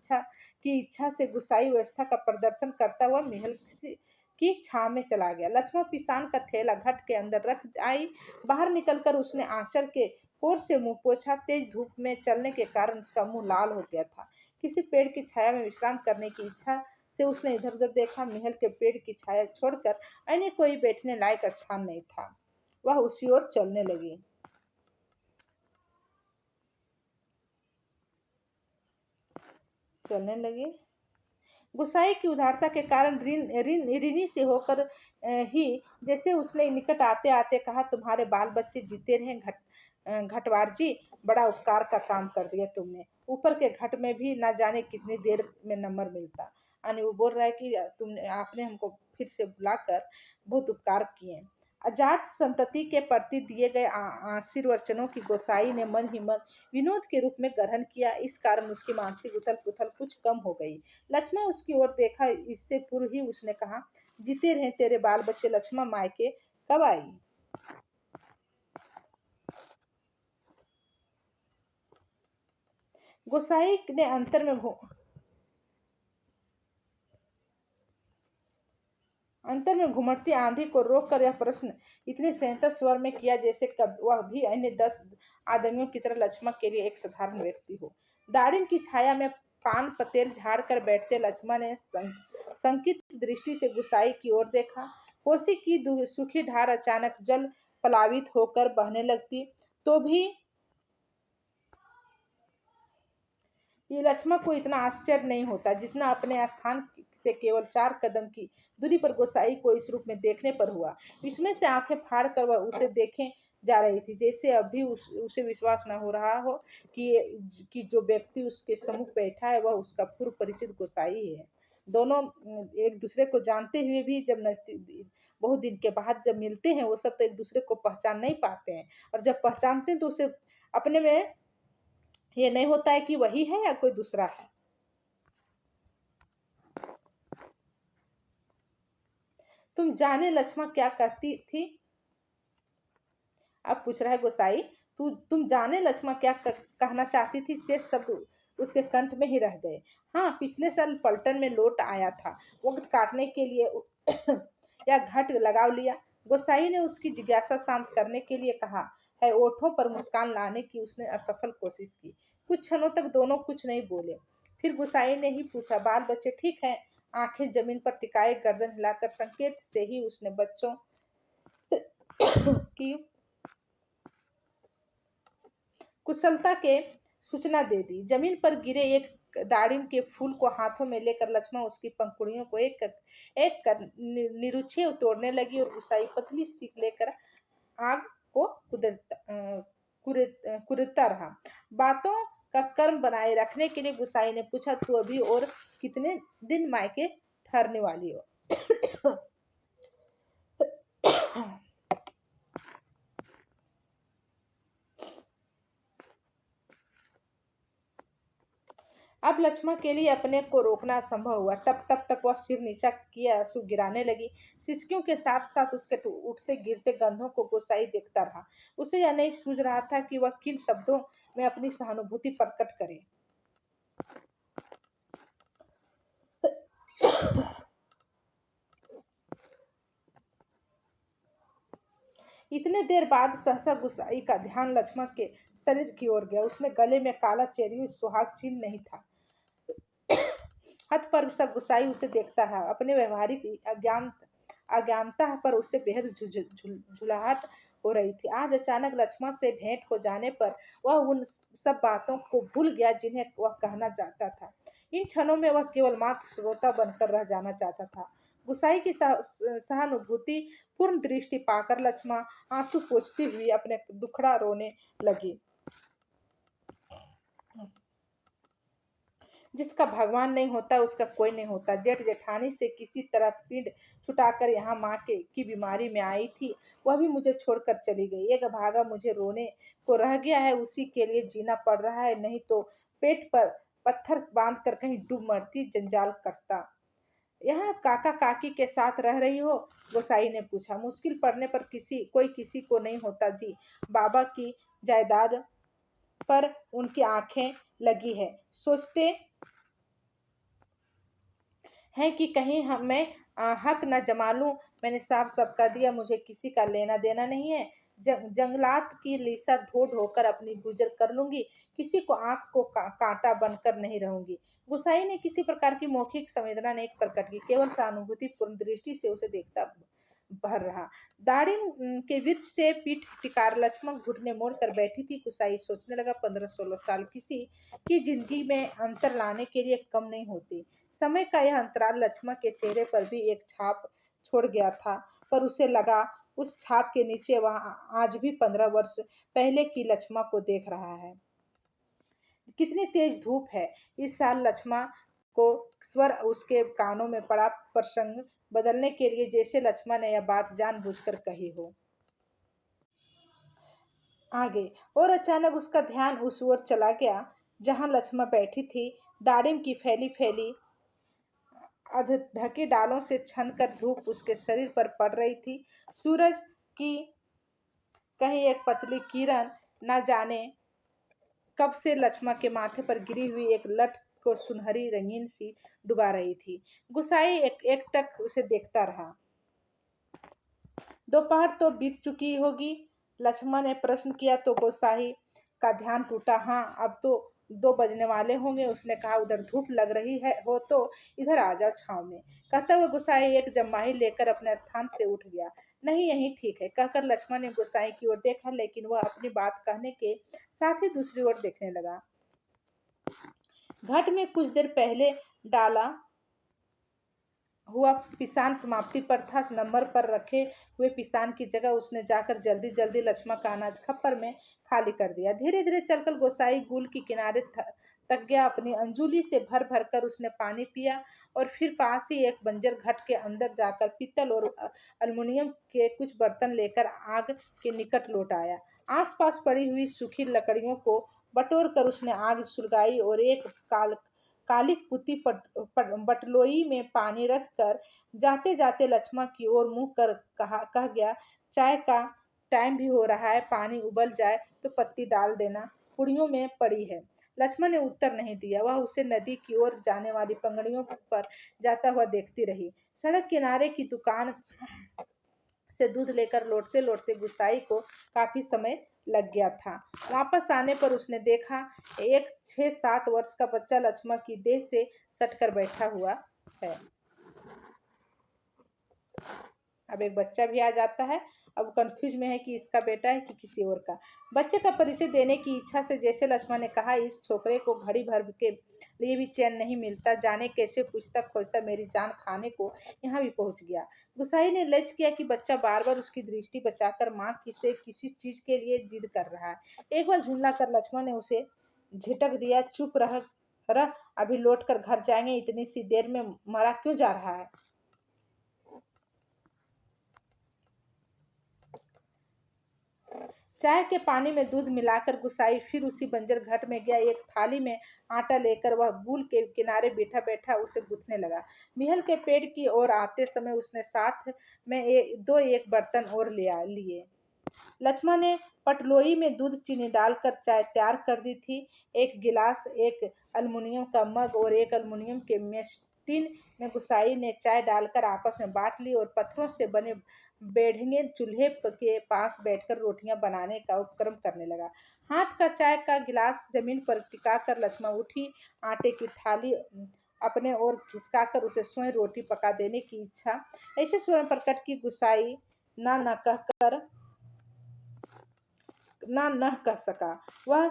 इच्छा से गुसाई व्यवस्था का प्रदर्शन करता हुआ महल की छाव में चला गया। लक्ष्मण पिसान का थैला घट के अंदर रख आई। बाहर निकलकर उसने आंचल के कोर से मुंह पोछा। तेज धूप में चलने के कारण उसका मुंह लाल हो गया था। किसी पेड़ की छाया में विश्राम करने की इच्छा से उसने इधर उधर देखा। महल के पेड़ की छाया छोड़कर अन्य कोई बैठने लायक स्थान नहीं था। वह उसी ओर चलने लगी। गुसाई की उदारता के कारण ऋणी से होकर ही जैसे उसने निकट आते आते कहा, तुम्हारे बाल बच्चे जीते रहे घटवार जी। बड़ा उपकार का काम कर दिया तुमने। ऊपर के घट में भी ना जाने कितनी देर में नंबर मिलता। यानी वो बोल रहा है कि तुमने आपने हमको फिर से बुलाकर बहुत उपकार किए। अजात संतति के प्रति दिए गए आशीर्वचनों की गोसाई ने मन ही मन विनोद के रूप में ग्रहण किया। इस कारण उसकी मानसिक उथल पुथल कुछ कम हो गई। लक्ष्मण उसकी ओर देखा। इससे पूर्व ही उसने कहा, जीते रहे तेरे बाल बच्चे। लक्ष्मण मायके कब आई? गोसाई ने अंतर में घुमड़ती आंधी को रोककर यह प्रश्न इतने सहता स्वर में किया जैसे कब वह भी अन्य 10 आदमियों की तरह लक्ष्मण के लिए एक साधारण व्यक्ति हो। दाड़िम की छाया में पान पतेल झाड़ कर बैठते लक्ष्मण ने संकित दृष्टि से गुसाई की ओर देखा। कोसी की सूखी धार अचानक जल प्लावित होकर बहने लगती तो भी ये लक्ष्मण को इतना आश्चर्य नहीं होता जितना अपने स्थान से केवल 4 कदम की दूरी पर गोसाई को इस रूप में देखने पर हुआ। इसमें से आंखें फाड़ कर वह उसे देखे जा रही थी, जैसे अभी उसे विश्वास न हो रहा हो कि जो व्यक्ति उसके सम्मुख बैठा है वह उसका पूर्व परिचित गोसाई ही है। दोनों एक दूसरे को जानते हुए भी जब नजदीक बहुत दिन के बाद जब मिलते हैं वो सब तो एक दूसरे को पहचान नहीं पाते हैं, और जब पहचानते हैं तो उसे अपने में ये नहीं होता है कि वही है या कोई दूसरा है। तुम जाने लक्ष्मण क्या कहती थी? अब पूछ रहा है गोसाई। तुम जाने लक्ष्मण क्या कहना चाहती थी? शेष शब्द उसके कंठ में ही रह गए। हाँ, पिछले साल पलटन में लौट आया था, वक्त काटने के लिए या घट लगाव लिया। गोसाई ने उसकी जिज्ञासा शांत करने के लिए कहा है। ओठों पर मुस्कान लाने की उसने असफल कोशिश की। कुछ क्षणों तक दोनों कुछ नहीं बोले। फिर गोसाई ने ही पूछा, बाल बच्चे ठीक है? आंखें जमीन पर टिकाए गर्दन हिलाकर संकेत से ही उसने बच्चों की कुशलता के सूचना दे दी। जमीन पर गिरे एक दाड़िम के फूल को हाथों में लेकर लक्ष्मण उसकी पंखुड़ियों को एक कर निरुच्छे तोड़ने लगी और गुसाई पतली सीख लेकर आग को कुरेदता रहा। बातों का कर्म बनाए रखने के लिए गुसाई ने पूछा, तू अभी और कितने दिन मायके ठहरने वाली हो? अब लक्ष्मण के लिए अपने को रोकना असंभव हुआ। टप टप टप वह सिर नीचा किए आंसू गिराने लगी। सिसकियों के साथ साथ उसके उठते गिरते गंधों को गोसाई देखता रहा। उसे यह नहीं सूझ रहा था कि वह किन शब्दों में अपनी सहानुभूति प्रकट करे। इतने देर बाद सहसा गुसाई का ध्यान लक्ष्मण के शरीर की ओर गया। उसने गले में काला चेरी सुहाग चिन्ह नहीं था। हथ पर सब गुसाई उसे देखता रहा। अपने व्यवहारिक अज्ञानता पर उसे बेहद झुलाहट हो रही थी। आज अचानक लक्ष्मण से भेंट हो जाने पर वह उन सब बातों को भूल गया जिन्हें वह कहना चाहता था। इन क्षणों में वह केवल मात्र श्रोता बनकर रह जाना चाहता था। गुसाई की सहानुभूति पूर्ण दृष्टि पाकर लक्ष्मण आंसू पोंछती हुई अपने दुखड़ा रोने लगी। जिसका भगवान नहीं होता उसका कोई नहीं होता। जेठ जेठानी से किसी तरह पीड़ छुटाकर यहाँ माँ के की बीमारी में आई थी, वह भी मुझे छोड़कर चली गई। एक भागा मुझे रोने को रह गया है, उसी के लिए जीना पड़ रहा है, नहीं तो पेट पर पत्थर बांध कर कहीं डूब मरती। जंजाल करता। यहाँ काका काकी के साथ रह रही हो? गोसाई ने पूछा। मुश्किल पड़ने पर किसी को नहीं होता जी। बाबा की जायदाद पर उनकी आंखें लगी है, सोचते है कि कहीं मैं हक न जमा लूं। मैंने साफ साफ कह दिया, मुझे किसी का लेना देना नहीं है। जंगलात की लिसा ढो ढोकर अपनी गुजर कर लूंगी, किसी को आंख को कांटा बनकर नहीं रहूंगी। गुसाई ने किसी प्रकार की मौखिक संवेदना नहीं प्रकट की, केवल सहानुभूति पूर्ण दृष्टि से उसे देखता भर रहा। दाढ़ी के वृक्ष से पीठ टिकार लक्ष्मण घुटने मोड़ कर बैठी थी। गुसाई सोचने लगा, 15-16 साल किसी की जिंदगी में अंतर लाने के लिए कम नहीं होती। समय का यह अंतराल लक्ष्मण के चेहरे पर भी एक छाप छोड़ गया था, पर उसे लगा उस छाप के नीचे वह आज भी 15 वर्ष पहले की लक्ष्मण को देख रहा है। कितनी तेज धूप है। इस साल लक्ष्मण को स्वर उसके कानों में पड़ा, प्रसंग बदलने के लिए, जैसे लक्ष्मण ने यह बात जानबूझकर कही हो। आगे और अचानक उसका ध्यान उस ओर चला गया जहां लक्ष्मण बैठी थी। दाड़िम की फैली फैली अध ढके डालों से छनकर धूप उसके शरीर पर पड़ रही थी। सूरज की कहीं एक पतली किरण न जाने कब से लक्ष्मण के माथे पर गिरी हुई एक लठ को सुनहरी रंगीन सी डुबा रही थी। गुसाई एकटक उसे देखता रहा। दोपहर तो बीत चुकी होगी, लक्ष्मण ने प्रश्न किया तो गोसाई का ध्यान टूटा। हाँ, अब तो 2 बजने वाले होंगे। उसने कहा, उधर धूप लग रही है हो तो इधर आ जाओ छाँव में। कहता हुआ गुसाई एक जम्हाई लेकर अपने स्थान से उठ गया। नहीं, यही ठीक है, कहकर लक्ष्मण ने गुसाई की ओर देखा, लेकिन वह अपनी बात कहने के साथ ही दूसरी ओर देखने लगा। घाट में कुछ देर पहले डाला हुआ पिसान समाप्ति पर था। नंबर पर रखे हुए पिसान की जगह उसने जाकर जल्दी जल्दी लक्ष्मण का अनाज खप्पर में खाली कर दिया। धीरे धीरे चलकर गोसाई गुल के किनारे तक गया। अपनी अंजुली से भर भर कर उसने पानी पिया और फिर पास ही एक बंजर घट के अंदर जाकर पीतल और अल्युमिनियम के कुछ बर्तन लेकर आग के निकट लौट आया। आसपास पड़ी हुई सूखी लकड़ियों को बटोर कर उसने आग सुलगाई और एक काली पुती बटलोई में पानी रख कर जाते जाते लक्ष्मण की ओर मुंह कर कह गया, चाय का टाइम भी हो रहा है, पानी उबल जाए तो पत्ती डाल देना, पुड़ियों में पड़ी है। लक्ष्मण ने उत्तर नहीं दिया। वह उसे नदी की ओर जाने वाली पंगड़ियों पर जाता हुआ देखती रही। सड़क किनारे की दुकान से दूध लेकर लौटते लौटते गुसाई को काफी समय लग गया था। वापस आने पर उसने देखा एक 6-7 वर्ष का बच्चा लक्ष्मण की देह से सटकर बैठा हुआ है। अब एक बच्चा भी आ जाता है। अब कंफ्यूज में है कि इसका बेटा है कि किसी और का। बच्चे का परिचय देने की इच्छा से जैसे लक्ष्मण ने कहा, इस छोकरे को घड़ी भर के लिए भी चैन नहीं मिलता, जाने कैसे पूछता खोजता मेरी जान खाने को यहाँ भी पहुंच गया। गुसाई ने लक्ष्य किया कि बच्चा बार बार उसकी दृष्टि बचाकर माँ से किसी चीज के लिए जिद कर रहा है। एक बार झुंडला कर लक्ष्मण ने उसे झिटक दिया, चुप रह, अभी लौट कर घर जाएंगे, इतनी सी देर में मरा क्यों जा रहा है। चाय के पानी में दूध मिलाकर गुसाई फिर उसी बंजर घट में गया। एक थाली में आटा लेकर वह गुल के किनारे बैठा बैठा उसे गूंथने लगा। मिहल के पेड़ की ओर आते समय उसने साथ में एक बर्तन और लिए। लक्ष्मण ने पटलोई में दूध चीनी डालकर चाय तैयार कर दी थी। एक गिलास, एक अल्युमिनियम का मग और एक अल्युमिनियम के मेस्टिन में गुसाई ने चाय डालकर आपस में बांट ली और पत्थरों से बने बेढंगे चूल्हे के पास बैठकर रोटियां बनाने का उपक्रम करने लगा। हाथ का चाय का गिलास जमीन पर टिकाकर लक्ष्मण उठी। आटे की थाली अपने ओर खिसकाकर उसे स्वयं रोटी पका देने की इच्छा ऐसे स्वयं प्रकट की गुसाई न कहकर न कह सका। वह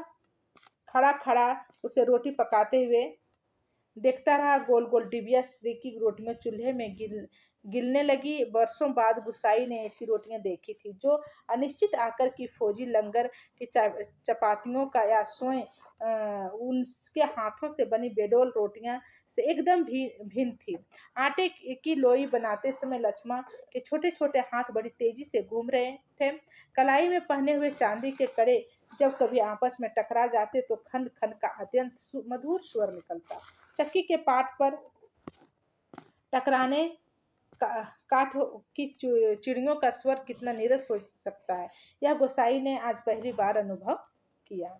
खड़ा खड़ा उसे रोटी पकाते हुए देखता रहा। गोल गोल डिबिया श्री की रोटियां चूल्हे में गिलने लगी। वर्षों बाद गुसाई ने ऐसी रोटियां देखी थी जो अनिश्चित आकर की फौजी लंगर की चपातियों का या स्वयं उनके हाथों से बनी बेडोल रोटियां से एकदम भी भिन्न थी। आटे की लोई बनाते समय लक्ष्मण के छोटे छोटे हाथ बड़ी तेजी से घूम रहे थे। कलाई में पहने हुए चांदी के कड़े जब कभी आपस में टकरा जाते तो खन खन का अत्यंत मधुर स्वर निकलता। चक्की के पाट पर टकराने काठ की चिड़ियों का स्वर कितना नीरस हो सकता है, यह गोसाई ने आज पहली बार अनुभव किया।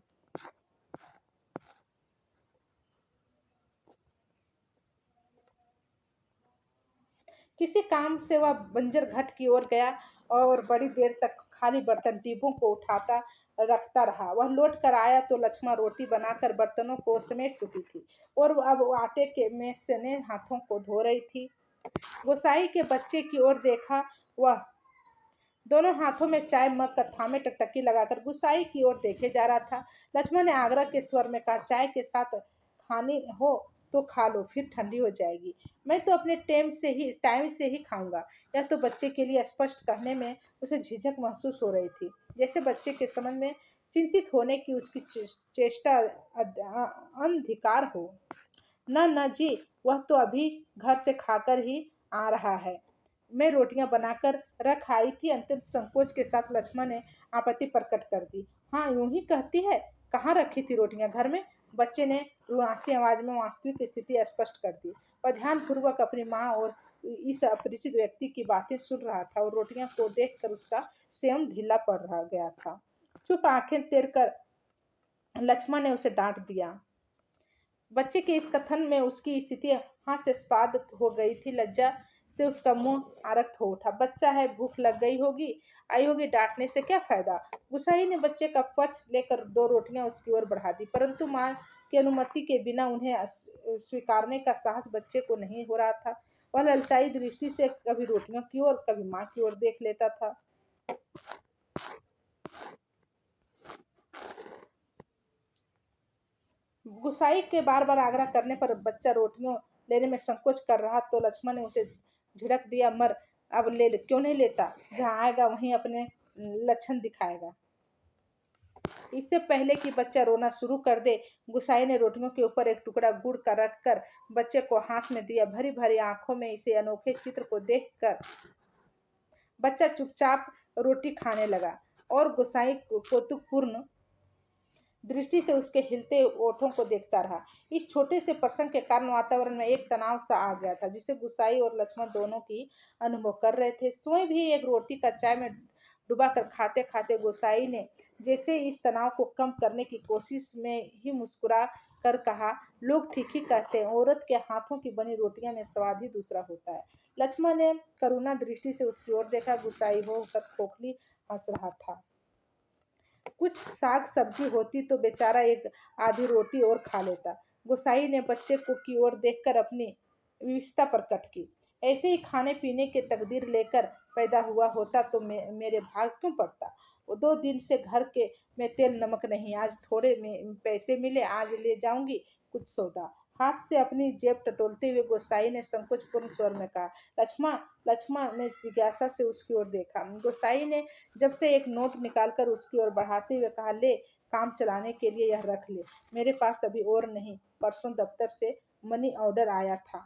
किसी काम से वह बंजर घाट की ओर गया और बड़ी देर तक खाली बर्तन डिब्बों को उठाता रखता रहा। वह लौट कर आया तो लक्ष्मण रोटी बनाकर बर्तनों को समेट चुकी थी और अब आटे के में सने हाथों को धो रही थी। गोसाई के बच्चे की ओर देखा। वह दोनों हाथों में चाय मग का थामे टकटकी लगाकर गुसाई की ओर देखे जा रहा था। लक्ष्मण ने आग्रह के स्वर में कहा, चाय के साथ खानी हो तो खा लो, फिर ठंडी हो जाएगी। मैं तो अपने टाइम से ही खाऊंगा। यह तो बच्चे के लिए स्पष्ट कहने में उसे झिझक महसूस हो रही थी, जैसे बच्चे के संबंध में चिंतित होने की उसकी चेष्टा अनधिकार हो। न जी, वह तो अभी घर से खाकर ही आ रहा है। मैं रोटियां बनाकर रख आई थी। अत्यंत संकोच के साथ लक्ष्मण ने आपत्ति प्रकट कर दी। हाँ, यूं ही कहती है, कहाँ रखी थी रोटियां? घर में। बच्चे ने रुआसी आवाज में वास्तविक स्थिति स्पष्ट कर दी। वह ध्यानपूर्वक अपनी माँ और इस अपरिचित व्यक्ति की बातें सुन रहा था और रोटियां को देखकर उसका स्वयं ढीला पड़ रहा गया था। चुप आंखें तेर कर लक्ष्मण ने उसे डांट दिया। बच्चे के इस कथन में उसकी स्थिति हास्यास्पद हो गई थी। लज्जा से उसका मुंह आरक्त हो उठा। बच्चा है, भूख लग गई होगी, आई होगी, डांटने से क्या फायदा। गुसाई ने बच्चे का पक्ष लेकर 2 रोटियां उसकी ओर बढ़ा दी, परंतु माँ की अनुमति के बिना उन्हें स्वीकारने का साहस बच्चे को नहीं हो रहा था। वह ललचाई दृष्टि से कभी रोटियों की ओर, कभी माँ की ओर देख लेता था। गुसाई के बार बार आग्रह करने पर बच्चा रोटियों लेने में संकोच कर रहा तो लक्ष्मण ने उसे झिड़क दिया, मर, अब ले क्यों नहीं लेता, जहाँ आएगा वहीं अपने लक्षण दिखाएगा। इससे पहले कि बच्चा रोना शुरू कर दे, गुसाई ने रोटियों के ऊपर एक टुकड़ा गुड़ का रखकर बच्चे को हाथ में दिया। भरी भरी आंखों में इसे अनोखे चित्र को देखकर बच्चा चुपचाप रोटी खाने लगा और गुसाई कौतुकपूर्ण दृष्टि से उसके हिलते ओठों को देखता रहा। इस छोटे से प्रसंग के कारण वातावरण में एक तनाव सा आ गया था, जिसे गुसाई और लक्ष्मण दोनों की अनुभव कर रहे थे। स्वयं भी एक रोटी का चाय में डुबा कर खाते खाते गुसाई ने जैसे इस तनाव को कम करने की कोशिश में ही मुस्कुरा कर कहा, लोग ठीक ही कहते हैं, औरत के हाथों की बनी रोटियां में स्वाद ही दूसरा होता है। लक्ष्मण ने करुणा दृष्टि से उसकी ओर देखा। गुसाई होकर खोखली हंस रहा था। कुछ साग सब्जी होती तो बेचारा एक आधी रोटी और खा लेता। गुसाई ने बच्चे को की ओर देखकर अपनी विवशता प्रकट की। ऐसे ही खाने पीने के तकदीर लेकर पैदा हुआ होता तो मेरे भाग क्यों पड़ता। वो 2 दिन से घर के में तेल नमक नहीं, आज थोड़े में पैसे मिले, आज ले जाऊंगी कुछ सौदा। हाथ से अपनी जेब टटोलते हुए गोसाई ने संकोचपूर्ण स्वर में कहा, लक्ष्मण। लक्ष्मण ने जिज्ञासा से उसकी ओर देखा। गोसाई ने जब से एक नोट निकालकर उसकी ओर बढ़ाते हुए कहा, ले, काम चलाने के लिए यह रख ले, मेरे पास अभी और नहीं, परसों दफ्तर से मनी ऑर्डर आया था।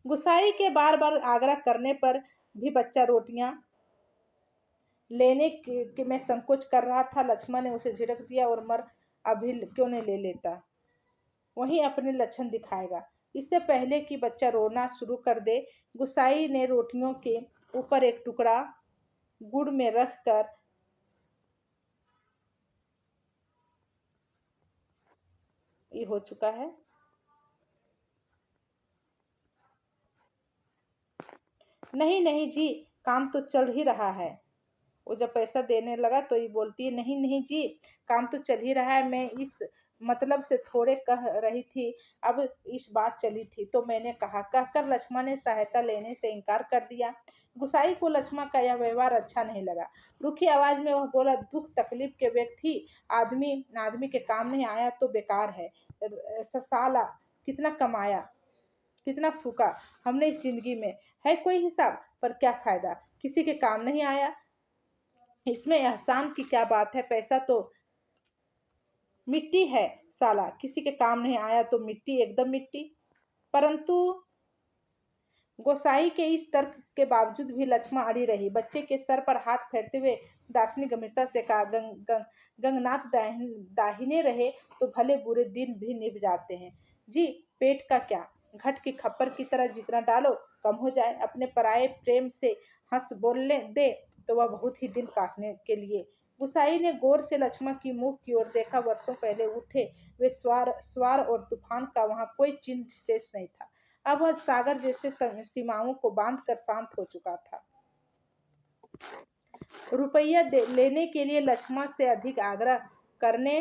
गुसाई के बार बार आग्रह करने पर भी बच्चा रोटियां लेने के में संकोच कर रहा था। लक्ष्मण ने उसे झिड़क दिया, और मर, अभी क्यों नहीं ले लेता, वहीं अपने लक्षण दिखाएगा। इससे पहले कि बच्चा रोना शुरू कर दे, गुसाई ने रोटियों के ऊपर एक टुकड़ा गुड़ में रखकर ये हो चुका है। नहीं नहीं जी, काम तो चल ही रहा है। वो जब पैसा देने लगा तो ये बोलती है, नहीं नहीं जी, काम तो चल ही रहा है, मैं इस मतलब से थोड़े कह रही थी, अब इस बात चली थी तो मैंने कहा। कहकर लक्ष्मण ने सहायता लेने से इनकार कर दिया। गुसाई को लक्ष्मण का यह व्यवहार अच्छा नहीं लगा। रूखी आवाज में वह बोला, दुख तकलीफ के व्यक्ति आदमी आदमी के काम नहीं आया तो बेकार है। साला कितना कमाया, कितना फूका हमने इस जिंदगी में, है कोई हिसाब, पर क्या फायदा, किसी के काम नहीं आया। इसमें एहसान की क्या बात है, पैसा तो मिट्टी है साला, किसी के काम नहीं आया तो मिट्टी, एकदम मिट्टी। परंतु गोसाई के इस तर्क के बावजूद भी लक्ष्मण अड़ी रही। बच्चे के सर पर हाथ फेरते हुए दार्शनिक गंभीरता से कहा, गंगनाथ दाहिने रहे तो भले बुरे दिन भी निभ जाते हैं जी। पेट का क्या, घट की खप्पर की तरह जितना डालो कम हो जाए। अपने पराये प्रेम से हंस बोलने दे तो वह बहुत ही दिन काटने के लिए। गुसाई ने गौर से लक्ष्मण की मुख की ओर देखा। वर्षों पहले उठे वे स्वार स्वार और तूफान का वहां कोई चिन्ह शेष नहीं था। अब वह सागर जैसे सीमाओं को बांधकर शांत हो चुका था। रुपया लेने के लिए लक्ष्मण से अधिक आग्रह करने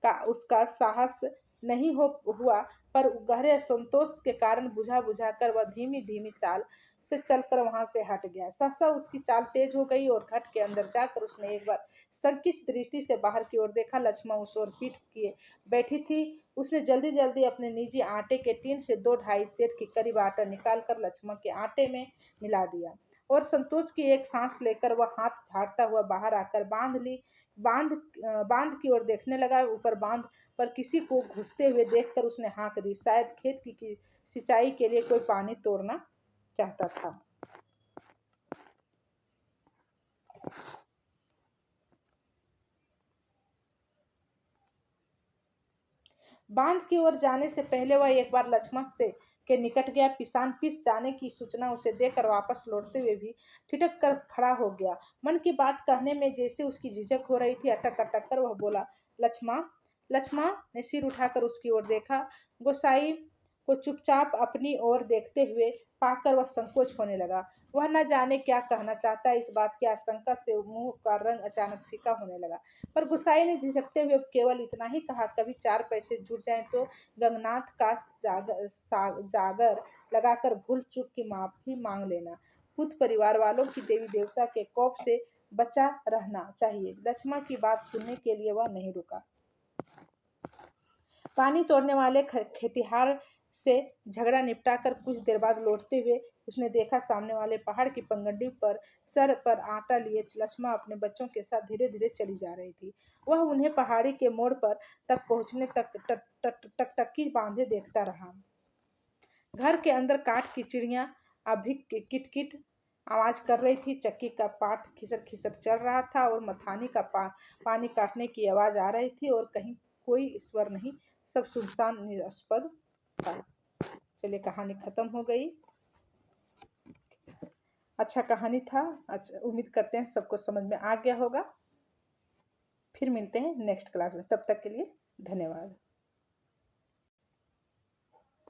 का उसका साहस नहीं हुआ, पर गहरे संतोष के कारण बुझा बुझा कर वह धीमी धीमी चाल से चलकर वहां से हट गया। सहसा उसकी चाल तेज हो गई और घट के अंदर जाकर उसने एक बार संकित दृष्टि से बाहर की ओर देखा। लक्ष्मण उस ओर पीठ किए बैठी थी। उसने जल्दी जल्दी अपने निजी आटे के टीन से 2-2.5 सेर के करीब आटा निकालकर लक्ष्मण के आटे में मिला दिया और संतोष की एक सांस लेकर वह हाथ झाड़ता हुआ बाहर आकर बांध बांध की ओर देखने लगा। ऊपर बांध पर किसी को घुसते हुए देखकर उसने हाँक दी। शायद खेत की सिंचाई के लिए कोई पानी तोड़ना चाहता था। बांध की ओर जाने से पहले वह एक बार लक्ष्मण से के निकट गया। पिसान पिस जाने की सूचना उसे देकर वापस लौटते हुए भी ठिठक कर खड़ा हो गया। मन की बात कहने में जैसे उसकी झिझक हो रही थी। अटक अटक कर वह बोला, लक्ष्मण। लक्ष्मण ने सिर उठाकर उसकी ओर देखा। गोसाई को चुपचाप अपनी ओर देखते हुए पाकर वह संकोच होने लगा। वह न जाने क्या कहना चाहता है। इस बात की आशंका से मुंह का रंग अचानक फीका होने लगा। पर गुस्साई ने झिझकते हुए केवल इतना ही कहा, कभी 4 पैसे जुट जाएं तो गंगनाथ का जागर लगाकर भूल चूक की माफी मांग लेना। खुद परिवार वालों की देवी देवता के कोप से बचा रहना चाहिए। लक्ष्मण की बात सुनने के लिए वह नहीं रुका। पानी तोड़ने वाले खेतिहार से झगड़ा निपटाकर कुछ देर बाद लौटते हुए उसने देखा, सामने वाले पहाड़ की पगडंडी पर सर पर आटा लिए लक्ष्मण अपने बच्चों के साथ धीरे धीरे चली जा रही थी। वह उन्हें पहाड़ी के मोड़ पर तक पहुंचने तक टकटकी बांधे देखता रहा। घर के अंदर काठ की चिड़िया अभी किटकिट आवाज कर रही थी। चक्की का पाट खिसर खिसर चल रहा था और मथानी का पानी काटने की आवाज आ रही थी और कहीं कोई स्वर नहीं, सब सुनसान निष्पद था। चलिए, कहानी खत्म हो गई। अच्छा कहानी था। अच्छा, उम्मीद करते हैं सबको समझ में आ गया होगा। फिर मिलते हैं नेक्स्ट क्लास में, तब तक के लिए धन्यवाद।